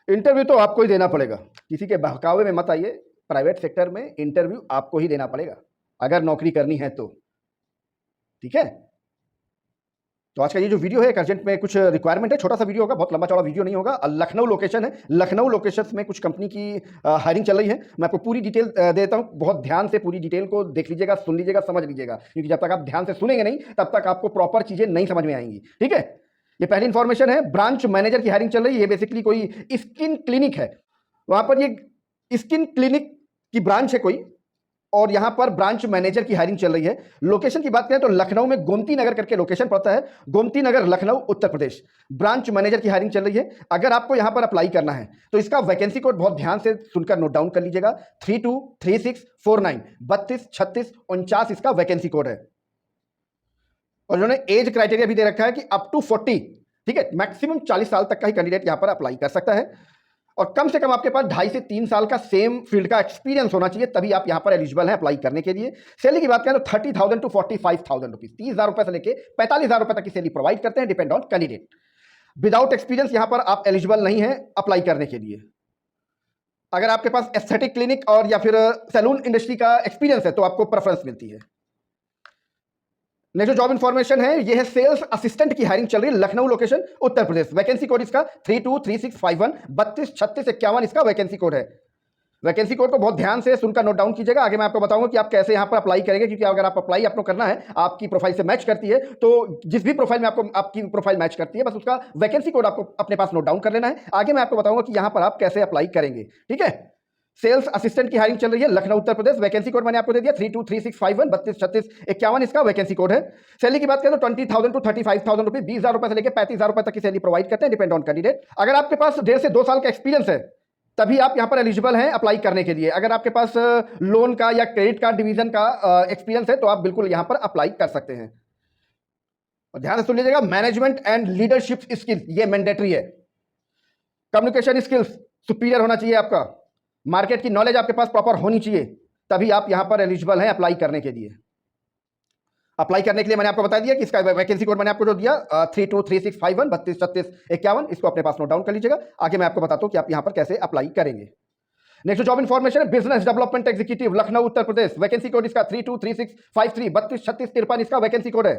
Interview तो आपको ही देना पड़ेगा, किसी के बहकावे में मत आइए। प्राइवेट सेक्टर में इंटरव्यू आपको ही देना पड़ेगा अगर नौकरी करनी है तो, ठीक है। तो आज का ये जो वीडियो है एक अर्जेंट में कुछ रिक्वायरमेंट है, छोटा सा वीडियो होगा, बहुत लंबा चौड़ा वीडियो नहीं होगा। लखनऊ लोकेशन है, लखनऊ लोकेशन में कुछ कंपनी की हायरिंग चल रही है। मैं आपको पूरी डिटेल देता हूं, बहुत ध्यान से पूरी डिटेल को देख लीजिएगा, सुन लीजिएगा, समझ लीजिएगा, क्योंकि जब तक आप ध्यान से सुनेंगे नहीं तब तक आपको प्रॉपर चीजें नहीं समझ में आएंगी, ठीक है। ये पहली इंफॉर्मेशन है, ब्रांच मैनेजर की हायरिंग चल रही है। ये बेसिकली कोई स्किन क्लिनिक है, वहां पर ये स्किन क्लिनिक की ब्रांच है कोई, और यहां पर ब्रांच मैनेजर की हायरिंग चल रही है। लोकेशन की बात करें तो लखनऊ में गोमती नगर करके लोकेशन पड़ता है, गोमती नगर, लखनऊ, उत्तर प्रदेश। ब्रांच मैनेजर की हायरिंग चल रही है। अगर आपको यहां पर अप्लाई करना है तो इसका वैकेंसी कोड बहुत ध्यान से सुनकर नोट डाउन कर लीजिएगा, 323649, 32 36 49 इसका वैकेंसी कोड है। और उन्होंने एज क्राइटेरिया भी दे रखा है कि अप टू 40, ठीक है, मैक्सिमम 40 साल तक का ही कैंडिडेट यहां पर अप्लाई कर सकता है। और कम से कम आपके पास 2.5 से 3 साल का सेम फील्ड का एक्सपीरियंस होना चाहिए, तभी आप यहां पर एलिजिबल हैं अप्लाई करने के लिए। सैलरी की बात करें तो 30,000 टू 45,000 रुपीज, 30,000 रुपए से लेकर 45,000 रुपए तक की सैलरी प्रोवाइड करते हैं, depend on candidate. Without experience यहां पर आप एलिजिबल नहीं है अप्लाई करने के लिए। अगर आपके पास एस्थेटिक क्लिनिक और या फिर सैलून इंडस्ट्री का एक्सपीरियंस है तो आपको प्रेफरेंस मिलती है। नेक्स्ट जॉब इन्फॉर्मेशन है, ये है सेल्स असिस्टेंट की हायरिंग चल रही है, Lucknow location, Uttar Pradesh. Vacancy code इसका 323651, 32 36 51 इसका वैकेंसी कोड है। वैकेंसी कोड को बहुत ध्यान से सुनकर नोट डाउन कीजिएगा। आगे मैं आपको बताऊंगा कि आप कैसे यहां पर अप्लाई करेंगे, क्योंकि अगर आप अप्लाई आपको करना है, आपकी प्रोफाइल से मैच करती है, तो जिस भी प्रोफाइल में आपको आपकी प्रोफाइल मैच करती है, बस उसका वैकेंसी कोड आपको अपने पास नोट डाउन कर लेना है। आगे मैं आपको बताऊंगा कि यहां पर आप कैसे अप्लाई करेंगे, ठीक है। सेल्स असिस्टेंट की हायरिंग चल रही है, लखनऊ, उत्तर प्रदेश। वैकेंसी कोड मैंने आपको दे दिया 323651, 32 36 51 इसका वैकेंसी कोड है। सैलरी की बात करें तो 20,000 टू 35,000 रुपए, 20,000 रुपए से लेकर 35,000 रुपए तक की सैलरी प्रोवाइड करते हैं, डिपेंड ऑन कैंडिडेट। अगर आपके पास 1.5 से 2 साल का एक्सपीरियंस है तभी आप यहां पर एलिजिबल हैं अप्लाई करने के लिए। अगर आपके पास लोन का या क्रेडिट कार्ड डिवीजन का एक्सपीरियंस है तो आप बिल्कुल यहां पर अप्लाई कर सकते हैं। और ध्यान से सुन लीजिएगा, मैनेजमेंट एंड लीडरशिप स्किल ये मैंडेटरी है। कम्युनिकेशन स्किल्स सुपीरियर होना चाहिए आपका, मार्केट की नॉलेज आपके पास प्रॉपर होनी चाहिए, तभी आप यहां पर एलिजिबल हैं अप्लाई करने के लिए। अप्लाई करने के लिए मैंने आपको बता दिया कि इसका वैकेंसी कोड मैंने आपको जो दिया 323651, 32 36 51, इसको अपने पास नोट डाउन कर लीजिएगा। आगे मैं आपको बताता हूं कि आप यहां पर कैसे अप्लाई करेंगे। नेक्स्ट जॉब इन्फॉर्मेशन है, business development executive, Lucknow, Uttar Pradesh. Vacancy code इसका 323653, 32 36 53 इसका वैकेंसी कोड है।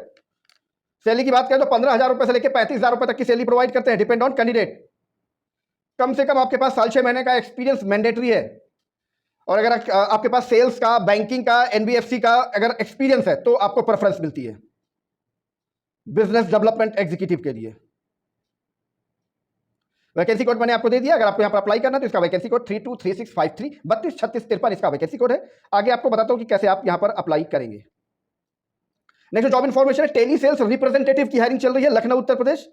सैलरी की बात करें तो 15,000 रुपए से लेकर 35,000 रुपए तक की सैलरी प्रोवाइड करते हैं, डिपेंड ऑन कैंडिडेट। कम से कम आपके पास साल 6 महीने का एक्सपीरियंस मैंडेटरी है। और अगर आपके पास सेल्स का, बैंकिंग का, एनबीएफसी का अगर एक्सपीरियंस है तो आपको प्रेफरेंस मिलती है बिजनेस डेवलपमेंट एग्जीक्यूटिव के लिए। वैकेंसी कोड मैंने आपको दे दिया, अगर आपको यहां पर अप्लाई करना है तो इसका वैकेंसी कोड 323653, 32 36 53 इसका वैकेंसी कोड है। आगे आपको बताता हूं कि कैसे आप यहां पर अप्लाई करेंगे। नेक्स्ट जॉब इन्फॉर्मेशन है, टेली सेल्स रिप्रेजेंटेटिव की हायरिंग चल रही है, लखनऊ, उत्तर प्रदेश।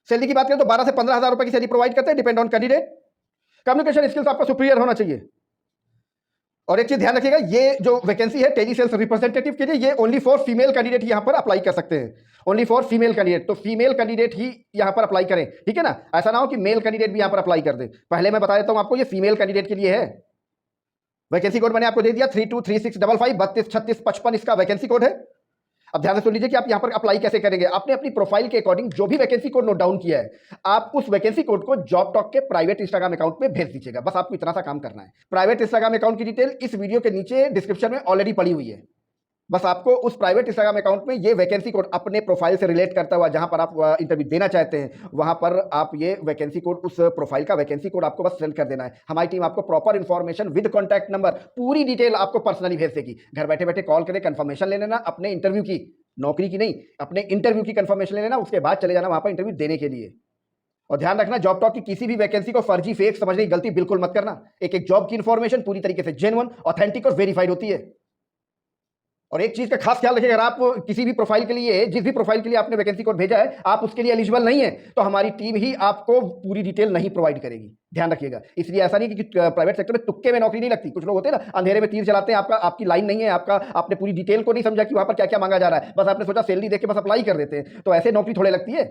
सैलरी की बात करें तो 12 से 15,000 रुपए की सैलरी प्रोवाइड करते हैं, depend on candidate. Communication skills आपका सुपीरियर होना चाहिए। और एक चीज ध्यान रखिएगा, ये जो वैकेंसी है टेली सेल्स रिप्रेजेंटेटिव के लिए, ये ओनली फॉर फीमेल कैंडिडेट यहां पर अप्लाई कर सकते हैं, ओनली फॉर फीमेल कैंडिडेट। तो फीमेल कैंडिडेट ही यहां पर अप्लाई करें, ठीक है ना। ऐसा ना हो कि मेल कैंडिडेट भी यहां पर अप्लाई कर दे। पहले मैं बता देता हूं आपको, ये फीमेल कैंडिडेट के लिए है। वैकेंसी कोड मैंने आपको दे दिया 323655, 32 36 55 इसका वैकेंसी कोड है। अब ध्यान से सुन लीजिए कि आप यहां पर अप्लाई कैसे करेंगे। आपने अपनी प्रोफाइल के अकॉर्डिंग जो भी वैकेंसी कोड नोट डाउन किया है, आप उस वैकेंसी कोड को जॉब टॉक के प्राइवेट इंस्टाग्राम अकाउंट में भेज दीजिएगा। बस आपको इतना सा काम करना है। प्राइवेट इंस्टाग्राम अकाउंट की डिटेल इस वीडियो के नीचे डिस्क्रिप्शन में ऑलरेडी पड़ी हुई है। बस आपको उस प्राइवेट इंस्टाग्राम अकाउंट में ये वैकेंसी कोड अपने प्रोफाइल से रिलेट करता हुआ, जहां पर आप इंटरव्यू देना चाहते हैं, वहां पर आप ये वैकेंसी कोड, उस प्रोफाइल का वैकेंसी कोड आपको बस सेंड कर देना है। हमारी टीम आपको proper information with contact number, पूरी डिटेल आपको पर्सनली भेज देगी। घर बैठे बैठे कॉल करके कंफर्मेशन ले लेना अपने इंटरव्यू की, नौकरी की नहीं, अपने इंटरव्यू की कंफर्मेशन ले लेना, उसके बाद चले जाना वहां पर इंटरव्यू देने के लिए। और ध्यान रखना, जॉब टॉक की किसी भी वैकेंसी को फर्जी, फेक समझने की गलती बिल्कुल मत करना। एक जॉब की इंफॉर्मेशन पूरी तरीके से जेन्युइन, ऑथेंटिक और वेरीफाइड होती है। और एक चीज का खास ख्याल रखिएगा, अगर आप किसी भी प्रोफाइल के लिए, जिस भी प्रोफाइल के लिए आपने वैकेंसी कोड भेजा है, आप उसके लिए एलिजिबल नहीं है, तो हमारी टीम ही आपको पूरी डिटेल नहीं प्रोवाइड करेगी। ध्यान रखिएगा। इसलिए ऐसा नहीं कि प्राइवेट सेक्टर में तुक्के में नौकरी नहीं लगती। कुछ लोग होते हैं ना, अंधेरे में तीर चलाते हैं। आपकी लाइन नहीं है, आपने पूरी डिटेल को नहीं समझा कि वहां पर क्या क्या मांगा जा रहा है, बस आपने सोचा सैलरी देख के बस अप्लाई कर देते हैं। तो ऐसे नौकरी थोड़े लगती है।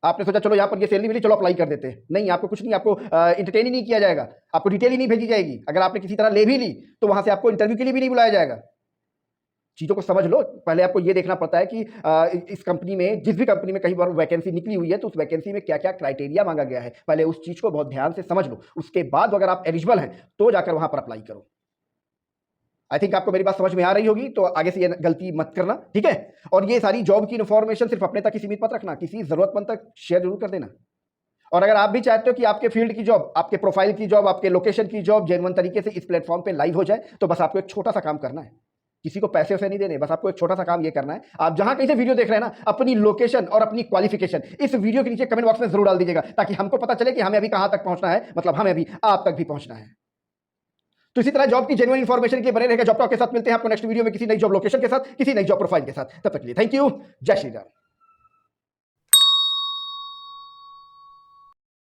आपने सोचा चलो यहाँ पर ये सैलरी मिली, चलो अप्लाई कर देते हैं। नहीं, आपको कुछ नहीं, आपको इंटरटेन ही नहीं किया जाएगा, आपको डिटेल ही नहीं भेजी जाएगी। अगर आपने किसी तरह ले भी ली तो वहां से आपको इंटरव्यू के लिए भी नहीं बुलाया जाएगा। चीज़ों को समझ लो। पहले आपको ये देखना पड़ता है कि इस कंपनी में, जिस भी कंपनी में कहीं बार वैकेंसी निकली हुई है तो उस वैकेंसी में क्या-क्या क्राइटेरिया माँगा गया है। पहले उस चीज़ को बहुत ध्यान से समझ लो। उसके बाद अगर आप एलिजिबल हैं तो जाकर वहाँ पर अप्लाई करो। आई थिंक आपको मेरी बात समझ में आ रही होगी, तो आगे से ये गलती मत करना, ठीक है? और ये सारी जॉब की इन्फॉर्मेशन सिर्फ अपने तक ही सीमित मत रखना, किसी ज़रूरतमंद तक शेयर ज़रूर कर देना। और अगर आप भी चाहते हो कि आपके फील्ड की जॉब, आपके प्रोफाइल की जॉब, आपके लोकेशन की जॉब जेन्युइन तरीके से इस प्लेटफॉर्म पे लाइव हो जाए, तो बस आपको एक छोटा सा काम करना है। किसी को पैसे वैसे नहीं देने, बस आपको एक छोटा सा काम ये करना है। आप जहां कहीं से वीडियो देख रहे हैं ना, अपनी लोकेशन और अपनी क्वालिफिकेशन इस वीडियो के नीचे कमेंट बॉक्स में जरूर डाल दीजिएगा, ताकि हमको पता चले कि हमें अभी कहां तक पहुंचना है, मतलब हमें अभी आप तक भी पहुंचना है। तो इसी तरह जॉब की जेन्युइन इंफॉर्मेशन के लिए बने रहेगा जॉब टॉक के साथ। मिलते हैं आपको नेक्स्ट वीडियो में किसी नई जॉब लोकेशन के साथ, किसी नई जॉब प्रोफाइल के साथ। तब तक के लिए थैंक यू। जय श्री राम।